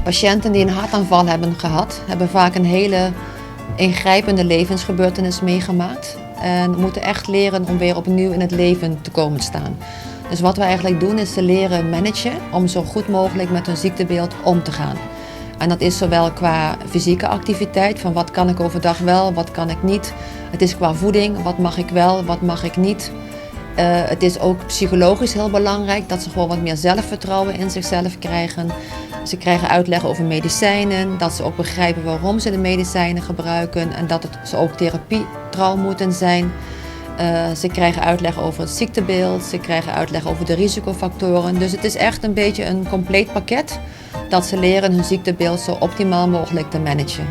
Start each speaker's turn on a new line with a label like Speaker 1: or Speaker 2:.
Speaker 1: Patiënten die een hartaanval hebben gehad, hebben vaak een hele ingrijpende levensgebeurtenis meegemaakt. En moeten echt leren om weer opnieuw in het leven te komen staan. Dus wat we eigenlijk doen is ze leren managen om zo goed mogelijk met hun ziektebeeld om te gaan. En dat is zowel qua fysieke activiteit, van wat kan ik overdag wel, wat kan ik niet. Het is qua voeding, wat mag ik wel, wat mag ik niet. Het is ook psychologisch heel belangrijk dat ze gewoon wat meer zelfvertrouwen in zichzelf krijgen. Ze krijgen uitleg over medicijnen, dat ze ook begrijpen waarom ze de medicijnen gebruiken en dat ze ook therapietrouw moeten zijn. Ze krijgen uitleg over het ziektebeeld, ze krijgen uitleg over de risicofactoren. Dus het is echt een beetje een compleet pakket dat ze leren hun ziektebeeld zo optimaal mogelijk te managen.